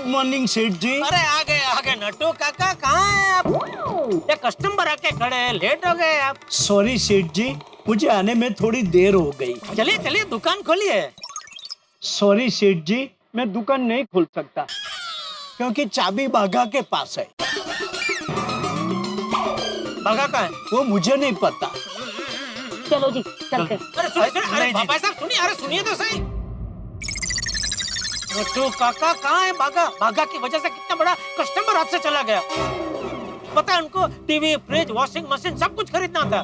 Good morning सेठ जी। अरे आ गए नट्टू काका, कहाँ हैं आप? ये कस्टमर आके खड़े हैं, लेट हो गए आप। सॉरी सेठ जी, मुझे आने में थोड़ी देर हो गई। चलिए चलिए दुकान खोलिए। सॉरी सेठ जी, मैं दुकान नहीं खोल सकता क्योंकि चाबी बाघा के पास है। बाघा कहाँ है? वो मुझे नहीं पता। चलो जी चलते हैं। अरे अरे भाई साहब सुनिए, अरे सुनिए तो सही। नट्टू काका कहाँ है? बाघा की वजह से कितना बड़ा कस्टमर हाथ से चला गया। पता है उनको टीवी, फ्रिज, वॉशिंग मशीन सब कुछ खरीदना था।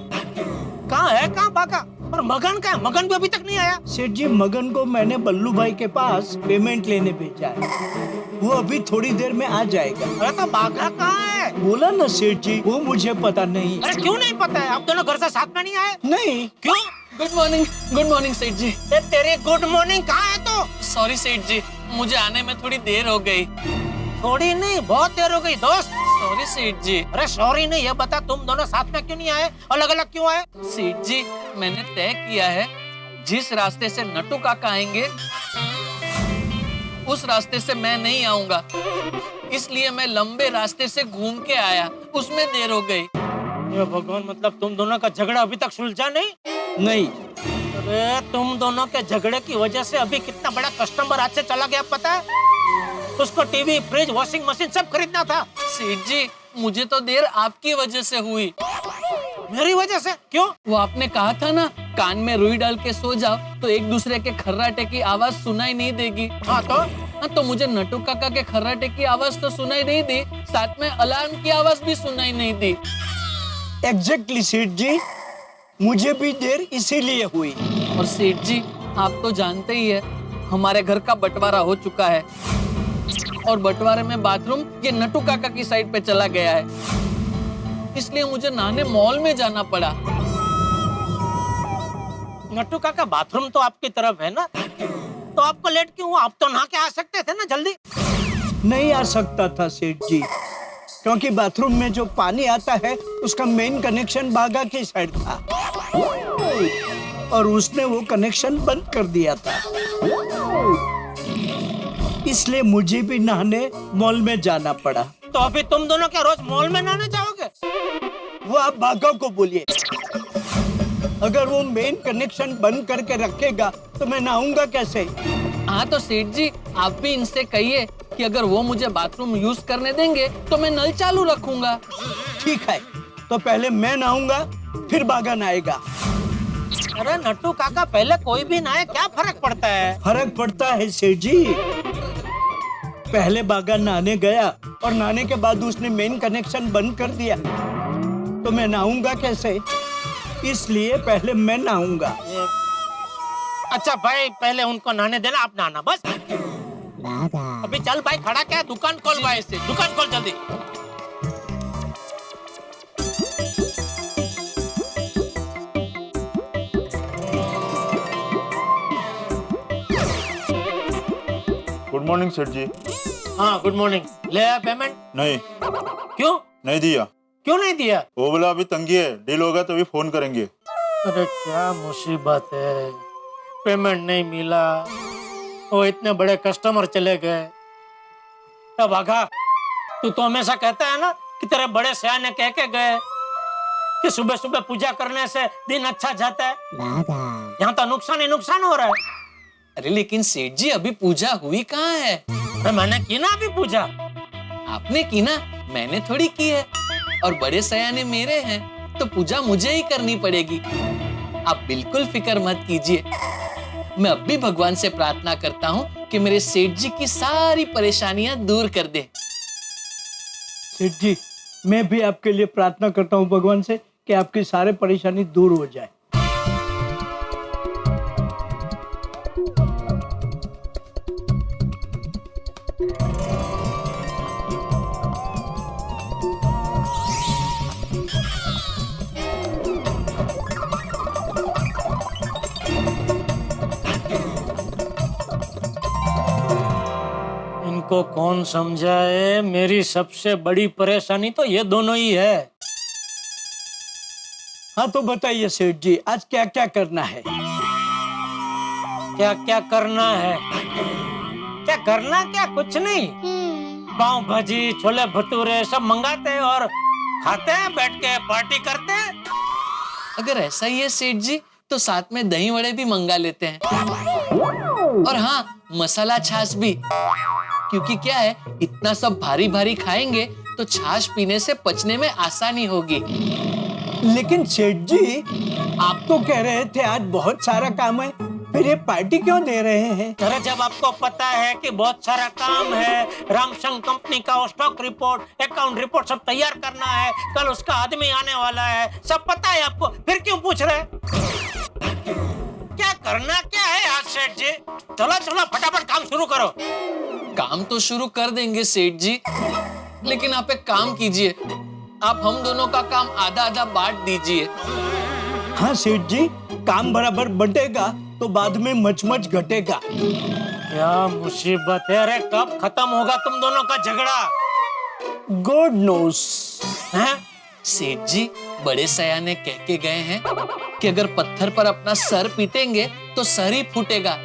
कहाँ बाघा? और मगन कहाँ है? मगन भी अभी तक नहीं आया। सेठ जी, मगन को मैंने बल्लू भाई के पास पेमेंट लेने भेजा है, वो अभी थोड़ी देर में आ जाएगा। अरे तो बाघा कहाँ है? बोला ना सेठ जी, वो मुझे पता नहीं। अरे क्यों नहीं पता है? आप दोनों घर से साथ में नहीं आए? नहीं। क्यों? गुड मॉर्निंग सेठ जी। तेरी गुड मॉर्निंग कहाँ है तो? सॉरी सेठ जी, मुझे आने में थोड़ी देर हो गई। थोड़ी नहीं, बहुत देर हो गई दोस्त। सॉरी सेठ जी। अरे सॉरी नहीं, ये बता तुम दोनों साथ में क्यों नहीं आए, अलग अलग क्यों आए? सेठ जी, मैंने तय किया है जिस रास्ते से नट्टू काका आएंगे उस रास्ते से मैं नहीं आऊंगा, इसलिए मैं लंबे रास्ते से घूम के आया, उसमें देर हो गई। ये भगवान, मतलब तुम दोनों का झगड़ा अभी तक सुलझा नहीं? नहीं। अरे तुम दोनों के झगड़े की वजह से अभी कितना बड़ा कस्टमर हाथ से चला गया पता है? उसको टीवी, फ्रिज, वॉशिंग मशीन सब खरीदना था। सेठ जी, मुझे तो देर आपकी वजह से हुई। मेरी वजह से? क्यों? वो आपने कहा था ना, कान में रुई डाल के सो जाओ तो एक दूसरे के खर्राटे की आवाज सुनाई नहीं देगी। हाँ तो मुझे नट्टू काका के खर्राटे की आवाज तो सुनाई नहीं दी, साथ में अलार्म की आवाज भी सुनाई नहीं दी। एग्जैक्टली सेठ जी, मुझे भी देर इसीलिए हुई। और सेठ जी, आप तो जानते ही है हमारे घर का बंटवारा हो चुका है और बंटवारे में बाथरूम ये नट्टू काका की साइड पे चला गया है, इसलिए मुझे नहाने मॉल में जाना पड़ा। नट्टू काका बाथरूम तो आपकी तरफ है ना, तो आपको लेट क्यों हुआ? आप तो नहा के आ सकते थे ना जल्दी। नहीं आ सकता था सेठ जी, क्योंकि बाथरूम में जो पानी आता है उसका मेन कनेक्शन बाघा की साइड था और उसने वो कनेक्शन बंद कर दिया था, इसलिए मुझे भी नहाने मॉल में जाना पड़ा। तो अभी तुम दोनों क्या रोज मॉल में नहाने जाओगे? वो आप बाघा को बोलिए, अगर वो मेन कनेक्शन बंद करके रखेगा तो मैं नहाऊंगा कैसे? हाँ तो सेठ जी, आप भी इनसे कहिए कि अगर वो मुझे बाथरूम यूज करने देंगे तो मैं नल चालू रखूंगा। ठीक है, तो पहले मैं नहाऊंगा फिर बाघा नहाएगा। अरे नट्टू काका, पहले कोई भी नहाए, क्या फर्क पड़ता है? फर्क पड़ता है सेठ जी। पहले बाघा नहाने गया और नहाने के बाद उसने मेन कनेक्शन बंद कर दिया, तो मैं नहाऊंगा कैसे? इसलिए पहले मैं नहाऊंगा। अच्छा भाई, पहले उनको नहाने देना, आप नहाना बस। अभी चल भाई, खड़ा क्या है? दुकान खोल भाई, इससे दुकान खोल जल्दी। गुड मॉर्निंग सेठ जी। हाँ गुड मॉर्निंग। ले आया पेमेंट? नहीं। क्यों नहीं दिया। क्यों नहीं दिया? वो बोला अभी तंगी है, डील होगा तो भी फोन करेंगे। अरे क्या मुसीबत है, पेमेंट नहीं मिला, वो इतने बड़े कस्टमर चले गए। अब आगा, तू तो हमेशा कहता है ना कि तेरे बड़े सयाने कह के गए कि सुबह सुबह पूजा करने से दिन अच्छा जाता है। यहाँ तो नुकसान ही नुकसान हो रहा है। अरे लेकिन सेठ जी, अभी पूजा हुई कहाँ है? अरे मैंने की ना अभी पूजा। आपने की ना, मैंने थोड़ी की है। और बड़े सयाने मेरे हैं तो पूजा मुझे ही करनी पड़ेगी। आप बिल्कुल फिक्र मत कीजिए, मैं अब भी भगवान से प्रार्थना करता हूँ कि मेरे सेठ जी की सारी परेशानियां दूर कर दे। सेठ जी, मैं भी आपके लिए प्रार्थना करता हूँ भगवान से कि आपकी सारी परेशानी दूर हो जाए। इनको कौन समझाए, मेरी सबसे बड़ी परेशानी तो ये दोनों ही है। हाँ तो बताइए सेठ जी, आज क्या क्या करना है? क्या क्या करना है? क्या करना, क्या कुछ नहीं। पाव भाजी, छोले भटूरे सब मंगाते हैं और खाते हैं, बैठ के पार्टी करते हैं। अगर ऐसा ही है सेठ जी तो साथ में दही वड़े भी मंगा लेते हैं। और हाँ, मसाला छाछ भी, क्योंकि क्या है, इतना सब भारी भारी खाएंगे तो छाछ पीने से पचने में आसानी होगी। लेकिन सेठ जी, आप तो कह रहे थे आज बहुत सारा काम है, फिर ये पार्टी क्यों दे रहे हैं? अरे जब आपको पता है कि बहुत सारा काम है, रामसंग कंपनी का स्टॉक रिपोर्ट, अकाउंट रिपोर्ट सब तैयार करना है, कल उसका आदमी आने वाला है, सब पता है आपको, फिर क्यों पूछ रहे हैं? क्या करना क्या है आज सेठ जी? चलो चलो फटाफट काम शुरू करो। काम तो शुरू कर देंगे सेठ जी, लेकिन आप एक काम कीजिए, आप हम दोनों का काम आधा आधा बांट दीजिए। हाँ सेठ जी, काम बराबर बंटेगा तो बाद में मच घटेगा। क्या मुसीबत है? अरे कब खत्म होगा तुम दोनों का झगड़ा? God knows. हैं? सेठ जी बड़े सयाने कह के गए हैं कि अगर पत्थर पर अपना सर पीटेंगे तो सर ही फूटेगा,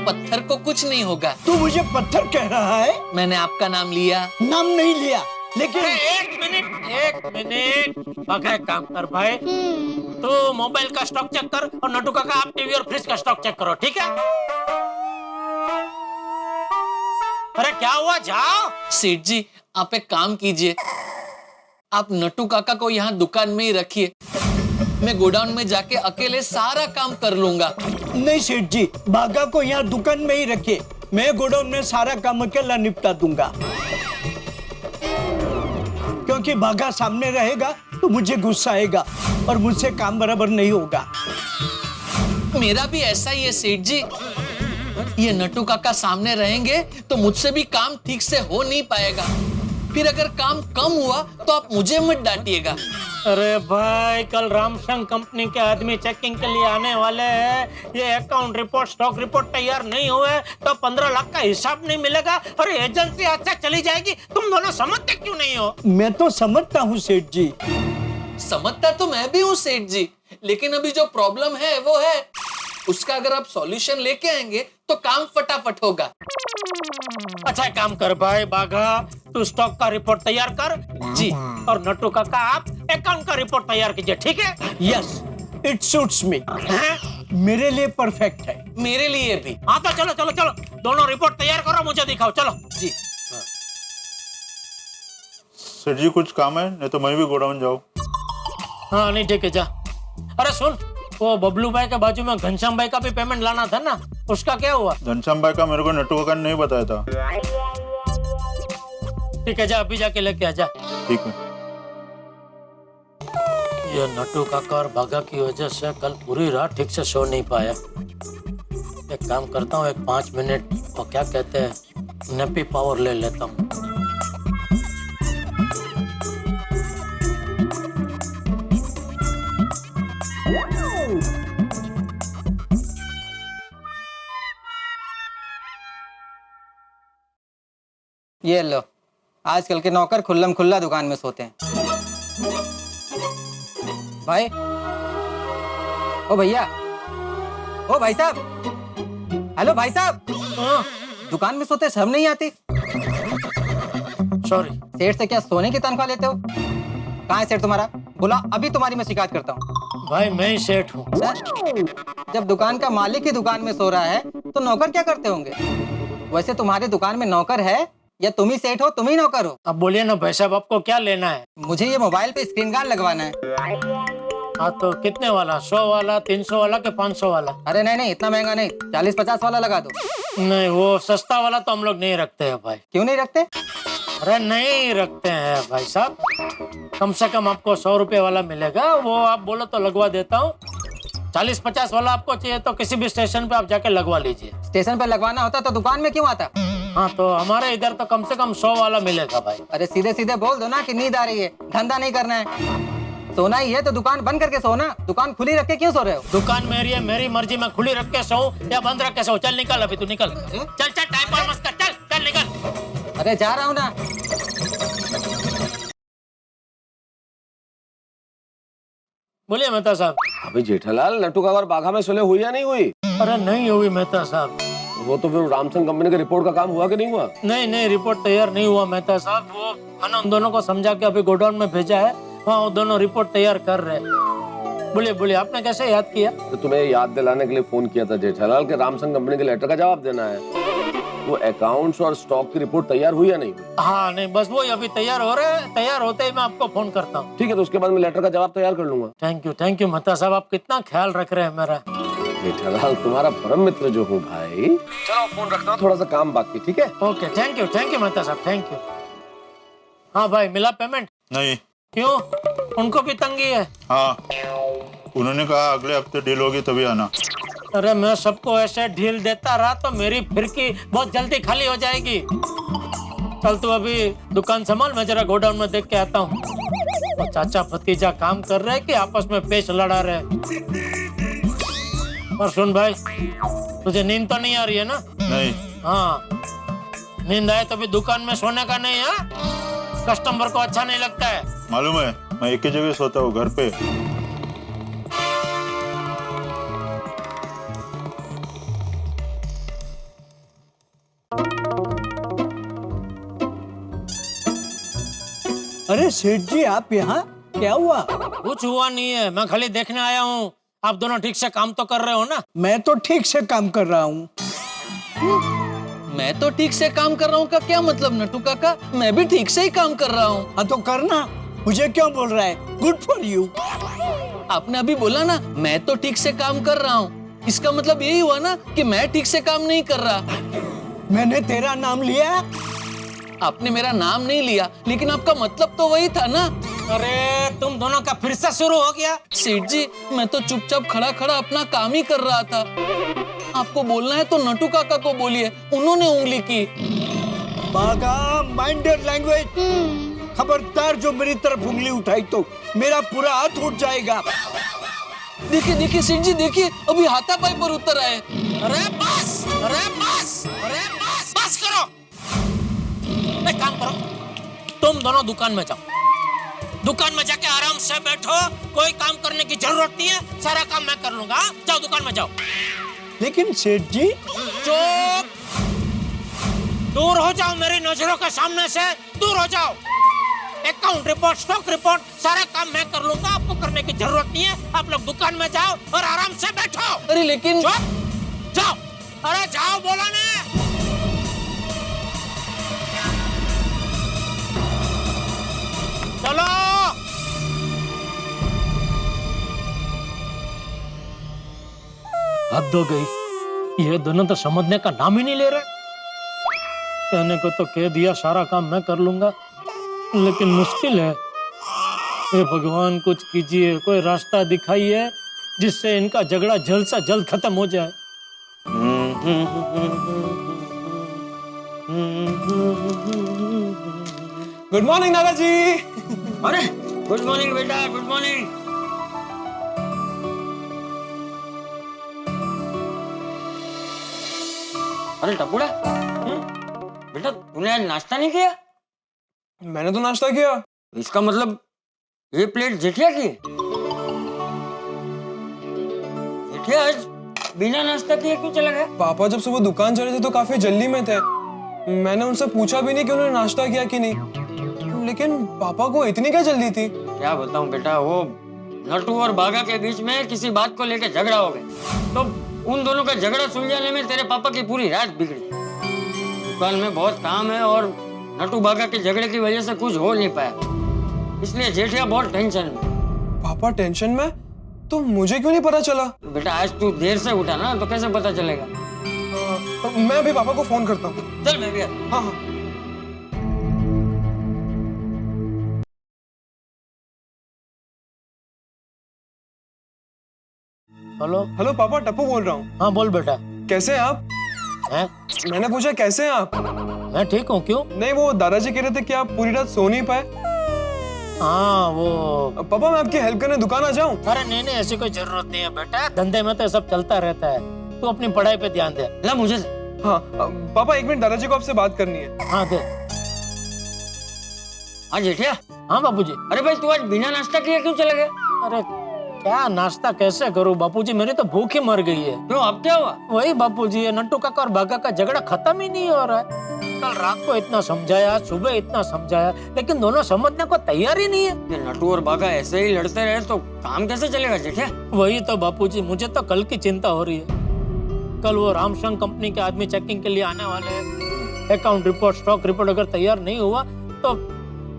पत्थर को कुछ नहीं होगा। तू मुझे पत्थर कह रहा है? मैंने आपका नाम लिया। नाम नहीं लिया, लेकिन अरे एक मिनट अगर एक काम कर भाई, तू मोबाइल का स्टॉक चेक कर और नटू काका आप टीवी और फ्रिज का स्टॉक चेक करो, ठीक है? अरे क्या हुआ, जाओ। सेठ जी आप एक काम कीजिए, आप नटू काका को यहाँ दुकान में ही रखिए, मैं गोडाउन में जाके अकेले सारा काम कर लूंगा। नहीं सेठ जी, बागा को यहाँ दुकान में ही रखिए, मैं गोडाउन में सारा काम अकेला निपटा दूंगा। क्योंकि बागा सामने रहेगा तो मुझे गुस्सा आएगा और मुझसे काम बराबर नहीं होगा। मेरा भी ऐसा ही है सेठ जी, ये नटू काका सामने रहेंगे तो मुझसे भी काम ठीक से हो नहीं पाएगा, फिर अगर काम कम हुआ तो आप मुझे मत डांटिएगा। अरे भाई, कल रामसंग कंपनी के आदमी चेकिंग के लिए आने वाले हैं, ये अकाउंट रिपोर्ट स्टॉक रिपोर्ट तैयार नहीं हुए तो 15 लाख का हिसाब नहीं मिलेगा और एजेंसी अच्छा चली जाएगी। तुम दोनों समझते क्यों नहीं हो? मैं तो समझता हूँ सेठ जी। समझता तो मैं भी हूँ सेठ जी, लेकिन अभी जो प्रॉब्लम है वो है, उसका अगर आप सॉल्यूशन लेके आएंगे तो काम फटाफट होगा। अच्छा एक काम कर भाई बाघा, तू स्टॉक का रिपोर्ट तैयार कर जी, और नट्टू काका आप अकाउंट का रिपोर्ट तैयार कीजिए, ठीक है? Yes, it suits me. हैं? मेरे लिए परफेक्ट है। मेरे लिए भी। हाँ तो चलो चलो चलो, दोनों रिपोर्ट तैयार करो, मुझे दिखाओ, चलो। जी सेठ जी कुछ काम है, नहीं तो मैं भी गोडाउन जाऊँ। हाँ नहीं ठीक है, जा। अरे सुन, वो बबलू भाई के बाजू में घनश्याम भाई का भी पेमेंट लाना था ना, उसका क्या हुआ? घनश्याम भाई का मेरे को नटू काका ने नहीं बताया था। ठीक है, जा अभी जाके लेके आ जा। ठीक है। ये नट्टू काका और बागा की वजह से कल पूरी रात ठीक से सो नहीं पाया। एक काम करता हूँ, एक 5 मिनट वो क्या कहते हैं नेपी पावर ले लेता हूँ। ये लो, आजकल के नौकर खुल्लम खुल्ला दुकान में सोते हैं। भाई, ओ भैया, ओ भाई साहब, हेलो भाई साहब, दुकान में सोते शर्म नहीं आती? सॉरी। सेठ से क्या सोने की तनख्वाह लेते हो? कहाँ है सेठ तुम्हारा? बोला, अभी तुम्हारी मैं शिकायत करता हूँ। भाई मैं ही सेठ हूँ। जब दुकान का मालिक ही दुकान में सो रहा है तो नौकर क्या करते होंगे? वैसे तुम्हारी दुकान में नौकर है या तुम ही सेठ हो, तुम ही नौकर हो? अब बोलिए ना भाई साहब, आपको क्या लेना है? मुझे ये मोबाइल पे स्क्रीन गार्ड लगवाना है। हाँ तो कितने वाला? 100 वाला, 300 वाला के 500 वाला? अरे नहीं नहीं, इतना महंगा नहीं, 40-50 वाला लगा दो। नहीं, वो सस्ता वाला तो हम लोग नहीं रखते हैं भाई। क्यों नहीं रखते? अरे नहीं रखते हैं भाई साहब, कम से कम आपको 100 रुपए वाला मिलेगा, वो आप बोलो तो लगवा देता हूँ। 40-50 वाला आपको चाहिए तो किसी भी स्टेशन पे आप जाके लगवा लीजिए। स्टेशन पे लगवाना होता तो दुकान में क्यों आता? हाँ तो हमारे इधर तो कम से कम 100 वाला मिलेगा भाई। अरे सीधे सीधे बोल दो ना कि नींद आ रही है, धंधा नहीं करना है। सोना ही है तो दुकान बंद करके सोना, दुकान खुली रख के क्यों सो रहे हो? दुकान मेरी है, मेरी मर्जी, मैं खुली रख के सोऊं या बंद रख के सोऊं? चल निकल अभी, तू निकल। चल चल, टाइम पास मत कर, चल चल निकल। अरे जा रहा हूँ ना। बोलिए मेहता साहब। अभी जेठालाल, नट्टू काका और बाघा में सुलह हुई या नहीं हुई? अरे नहीं हुई मेहता साहब। वो तो फिर रामसंग कंपनी के रिपोर्ट का काम हुआ कि नहीं हुआ? नहीं नहीं, रिपोर्ट तैयार नहीं हुआ मेहता साहब। वो मैंने उन दोनों को समझा के अभी गोडाउन में भेजा है, वहाँ वो दोनों रिपोर्ट तैयार कर रहे हैं। बोलिए बोलिए, आपने कैसे याद किया? तो तुम्हें याद दिलाने के लिए फोन किया था जेठालाल के रामसंग कंपनी के लेटर का जवाब देना है। वो अकाउंट्स और स्टॉक की रिपोर्ट तैयार हुई या नहीं हुई? हाँ नहीं, बस वो अभी तैयार हो रहे हैं, तैयार होते ही मैं आपको फोन करता हूँ। ठीक है, तो उसके बाद मैं लेटर का जवाब तैयार कर लूंगा। थैंक यू मेहता साहब, आप कितना ख्याल रख रहे हैं मेरा। जेठालाल तुम्हारा परम मित्र जो हूँ भाई। चलो फोन रखना, थोड़ा सा काम बाकी। ठीक है, ओके, थैंक यू मेहता साहब, थैंक यू। हाँ भाई, मिला पेमेंट? नहीं। क्यों, उनको भी तंगी है? हाँ, उन्होंने कहा अगले हफ्ते डील होगी तभी आना। अरे मैं सबको ऐसे ढील देता रहा तो मेरी फिरकी बहुत जल्दी खाली हो जाएगी। चल तू अभी दुकान संभाल, मैं जरा गोडाउन में देख के आता हूँ। तो चाचा भतीजा काम कर रहे हैं कि आपस में पेच लड़ा रहे हैं? और सुन भाई, तुझे नींद तो नहीं आ रही है ना? नहीं। हाँ, नींद आए तो भी दुकान में सोने का नहीं है, कस्टमर को अच्छा नहीं लगता है। मालूम है, मैं एक ही जगह सोता हूँ, घर पे। अरे सेठ जी, आप यहाँ? क्या हुआ? कुछ हुआ नहीं है, मैं खाली देखने आया हूँ। आप दोनों ठीक से काम तो कर रहे हो ना? मैं तो ठीक से काम कर रहा हूँ। मैं तो ठीक से काम कर रहा हूँ का क्या मतलब नटू काका? मैं भी ठीक से ही काम कर रहा हूँ। हाँ तो करना, मुझे क्यों बोल रहा है? Good for you. आपने अभी बोला ना मैं तो ठीक से काम कर रहा हूँ, इसका मतलब यही हुआ ना कि मैं ठीक से काम नहीं कर रहा। मैंने तेरा नाम लिया? आपने मेरा नाम नहीं लिया, लेकिन आपका मतलब तो वही था ना। अरे तुम दोनों का फिर से शुरू हो गया। सेठ जी, मैं तो चुपचाप खड़ा खड़ा अपना काम ही कर रहा था। आपको बोलना है तो नटू काका को बोलिए, उन्होंने उंगली की। बागा, माइंड योर लैंग्वेज। खबरदार जो मेरी तरफ उंगली उठाई तो मेरा पूरा हाथ उठ जाएगा। देखिए देखिए सेठ जी, देखिए अभी हाथापाई पर उतर आए। अरे बस, अरे बस, अरे बस, बस करो। एक काम करो, तुम दोनों दुकान में जाओ, दुकान में जाके आराम से बैठो, कोई काम करने की जरूरत नहीं है, सारा काम मैं कर लूंगा। जाओ दुकान में जाओ। लेकिन सेठ जी। चुप, दूर हो जाओ मेरी नजरों के सामने से, दूर हो जाओ। अकाउंट रिपोर्ट, स्टॉक रिपोर्ट, सारा काम मैं कर लूंगा, आपको करने की जरूरत नहीं है। आप लोग दुकान में जाओ और आराम से बैठो। अरे लेकिन जाओ, अरे जाओ बोला ना। चलो। हद हो गई, ये दोनों तो समझने का नाम ही नहीं ले रहे। कहने को तो कह दिया सारा काम मैं कर लूंगा, लेकिन मुश्किल है। हे भगवान, कुछ कीजिए, कोई रास्ता दिखाइए जिससे इनका झगड़ा जल्द से जल्द खत्म हो जाए। गुड मॉर्निंग दादाजी। अरे गुड मॉर्निंग बेटा, गुड मॉर्निंग। अरे टपुड़ा, बेटा तूने आज नाश्ता नहीं किया? मैंने तो नाश्ता किया। इसका मतलब ये प्लेट जेठिया की है? जेठिया आज बिना नाश्ता किए क्यों चला गया? पापा जब सुबह दुकान चले थे तो काफी जल्दी में थे। मैंने उनसे पूछा भी नहीं कि उन्होंने नाश्ता किया कि नहीं, लेकिन पापा को इतनी क्या जल्दी थी? क्या बताऊं बेटा, वो नटू और बागा के बीच में किसी बात को लेकर झगड़ा हो गया, तो उन दोनों का झगड़ा सुलझाने में तेरे पापा की पूरी रात बिगड़ी। दुकान में बहुत काम है और नटू बागा के झगड़े की वजह से कुछ हो नहीं पाया, इसलिए जेठिया बहुत टेंशन में। पापा टेंशन में? तो मुझे क्यों नहीं पता चला? बेटा आज तू देर से उठा ना, तो कैसे पता चलेगा? मैं अभी पापा को फोन करता हूँ। चल मैं भी आता हूँ। हाँ हाँ। हेलो। हेलो पापा, टप्पू बोल रहा हूँ। हाँ बोल बेटा। कैसे हैं आप? हैं? मैंने पूछा कैसे हैं आप? मैं ठीक हूँ। क्यों? नहीं, वो दादाजी कह रहे थे कि आप पूरी रात सो नहीं पाए। हाँ वो पापा मैं आपकी हेल्प करने दुकान आ जाऊं? अरे नहीं नहीं, ऐसी कोई जरूरत नहीं है बेटा, धंधे में तो सब चलता रहता है। तू अपनी पढ़ाई पे ध्यान दे। ला मुझे। हाँ पापा, एक मिनट, दादाजी को आपसे बात करनी है। हाँ दे। हाँ जेठिया। हाँ बाबूजी। अरे भाई तू आज बिना नाश्ता किए क्यों चला गया? अरे क्या नाश्ता कैसे करूं बापूजी, मेरी तो भूख ही मर गई है। क्यों, अब क्या हुआ? वही बापूजी, ये नट्टू काका और बागा का झगड़ा खत्म ही नहीं हो रहा है। कल रात को इतना समझाया, सुबह इतना समझाया, लेकिन दोनों समझने को तैयार ही नहीं है। ये नटू और बागा ऐसे ही लड़ते रहे तो काम कैसे चलेगा जेठिया? वही तो बापूजी, मुझे तो कल की चिंता हो रही है। कल वो रामशंग कंपनी के आदमी चेकिंग के लिए आने वाले हैं। अकाउंट रिपोर्ट, स्टॉक रिपोर्ट अगर तैयार नहीं हुआ तो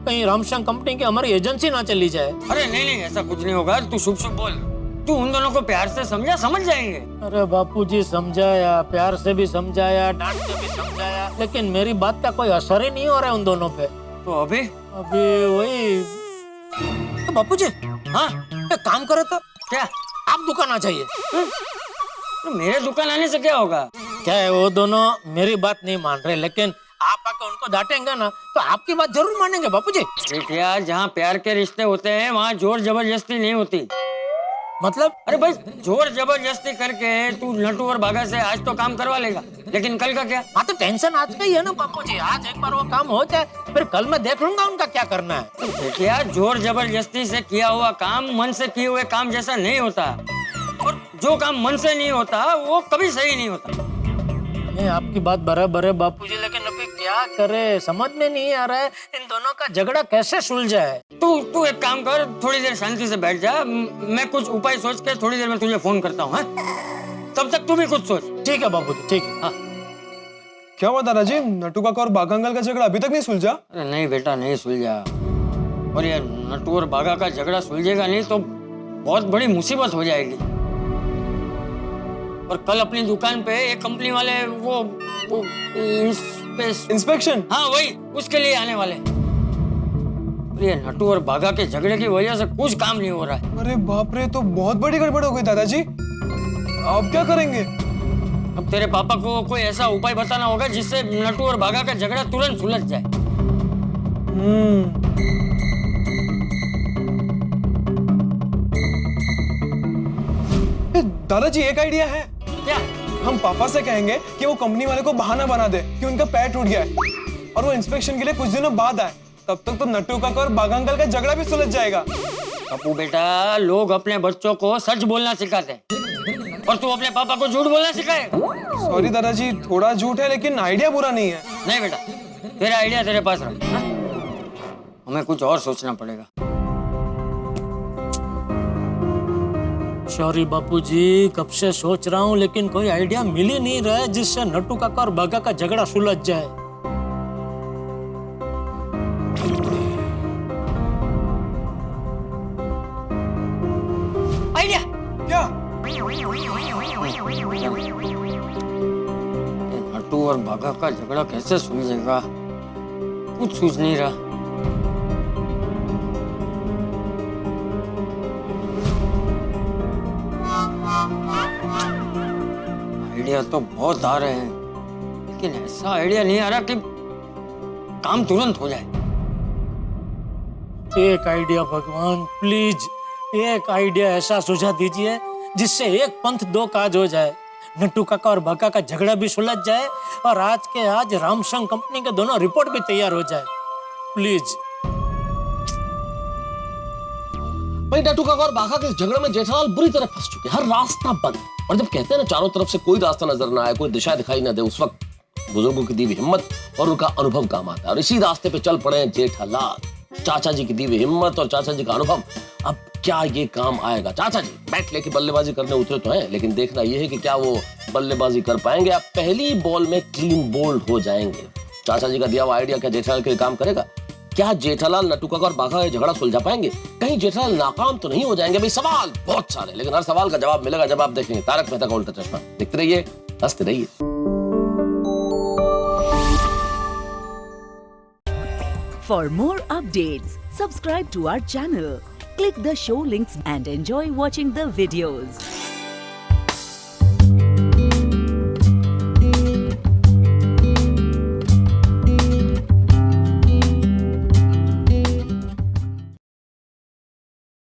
कहीं रामशंग कंपनी की हमारी एजेंसी ना चली जाए। अरे नहीं नहीं, ऐसा कुछ नहीं होगा। तू शुभ शुभ बोल। तू उन दोनों को प्यार से समझा, समझ जाएंगे। अरे बापूजी, समझाया, प्यार से भी समझाया, डांट के भी समझाया, लेकिन मेरी बात का कोई असर ही नहीं हो रहा है उन दोनों पे। तो अभी वही तो बापूजी, हाँ एक काम करे तो क्या? आप दुकान आ जाइए। तो मेरे दुकान आने से क्या होगा? क्या है, वो दोनों मेरी बात नहीं मान रहे, लेकिन आप आके उनको डांटेंगे ना तो आपकी बात जरूर मानेंगे बापूजी। जेठिया, जहाँ प्यार के रिश्ते होते हैं वहाँ जोर जबरदस्ती नहीं होती। मतलब? अरे भाई, जोर जबरदस्ती करके तू नटू और बागा से आज तो काम करवा लेगा, लेकिन कल का क्या? हाँ तो टेंशन आज का ही है ना बापूजी, आज एक बार वो काम हो जाए, फिर कल मैं देख लूंगा उनका क्या करना है। जेठिया, जोर जबरदस्ती से किया हुआ काम मन से किए हुए काम जैसा नहीं होता, और जो काम मन से नहीं होता वो कभी सही नहीं होता। नहीं, आपकी बात बराबर है बापूजी, लेकिन अभी क्या करे समझ में नहीं आ रहा है, इन दोनों का झगड़ा कैसे सुलझाए। तू एक काम कर, थोड़ी देर शांति से बैठ जा। मैं कुछ उपाय सोच के थोड़ी देर में तुझे फोन करता हूँ। तब तक तू भी कुछ सोच। ठीक है बापूजी, ठीक है। हाँ। क्या हुआ दादाजी, नट्टू काका और बागा अंकल का झगड़ा अभी तक नहीं सुलझा? अरे नहीं बेटा, नहीं सुलझा। और ये नटू और बागा का झगड़ा सुलझेगा नहीं तो बहुत बड़ी मुसीबत हो जाएगी। और कल अपनी दुकान पे एक कंपनी वाले वो इंस्पेक्शन, हाँ वही, उसके लिए आने वाले। ये नटू और बागा के झगड़े की वजह से कुछ काम नहीं हो रहा है। अरे बाप रे, तो बहुत बड़ी गड़बड़ हो गई दादाजी। अब क्या करेंगे? अब तेरे पापा को कोई ऐसा उपाय बताना होगा जिससे नटू और बागा का झगड़ा तुरंत सुलझ जाए। दादाजी, एक आइडिया है। क्या? हम पापा से कहेंगे कि वो कंपनी वाले को बहाना बना दे कि उनका पैर टूट गया है और वो इंस्पेक्शन के लिए कुछ दिनों बाद आए। तब तक तो नट्टू काका और बागा अंकल का झगड़ा भी सुलझ जाएगा। अपू बेटा, लोग अपने बच्चों को सच बोलना सिखाते हैं और तू अपने पापा को झूठ बोलना सिखाएगा। सॉरी दादाजी, थोड़ा झूठ है लेकिन आइडिया बुरा नहीं है। नहीं बेटा, तेरा आइडिया तेरे पास रख। हाँ? हमें कुछ और सोचना पड़ेगा। सॉरी बापूजी, कब से सोच रहा हूँ लेकिन कोई आइडिया मिल ही नहीं रहा है जिससे नट्टू काका और बागा का झगड़ा सुलझ जाए। आइडिया क्या? नट्टू और बागा का झगड़ा कैसे सुलझेगा, कुछ सूझ नहीं रहा। आइडिया तो बहुत आ रहे हैं, लेकिन ऐसा आइडिया नहीं आ रहा कि काम तुरंत हो जाए। एक आइडिया भगवान, प्लीज एक आइडिया ऐसा सुझा दीजिए जिससे एक पंथ दो काज हो जाए। नट्टू काका और बागा का झगड़ा भी सुलझ जाए और आज के आज रामशंग कंपनी के दोनों रिपोर्ट भी तैयार हो जाए, प्लीज। भाई, नट्टू काका और बागा के झगड़े में जेठालाल बुरी तरह फंस चुके हैं। हर रास्ता बंद। और जब कहते हैं ना, चारों तरफ से कोई रास्ता नजर ना आए, कोई दिशा दिखाई ना दे, उस वक्त बुजुर्गों की दी हुई हिम्मत और उनका अनुभव काम आता है। और इसी रास्ते पे चल पड़े हैं जेठालाल। चाचा जी की दी हुई हिम्मत और चाचा जी का अनुभव। अब क्या ये काम आएगा? चाचा जी बैट लेके बल्लेबाजी करने उतरे तो हैं, लेकिन देखना यह है कि क्या वो बल्लेबाजी कर पाएंगे। अब पहली बॉल में क्लीन बोल्ड हो जाएंगे। चाचा जी का दिया हुआ आइडिया क्या जेठालाल के लिए काम करेगा? क्या जेठालाल नट्टू काका और बागा का झगड़ा सुलझा पाएंगे? कहीं जेठालाल नाकाम तो नहीं हो जाएंगे? भाई, सवाल बहुत सारे, लेकिन हर सवाल का जवाब मिलेगा जब आप देखेंगे तारक मेहता का उल्टा चश्मा। देखते रहिए, हंसते रहिए। For more updates, subscribe to our channel, click the show links and enjoy watching the videos.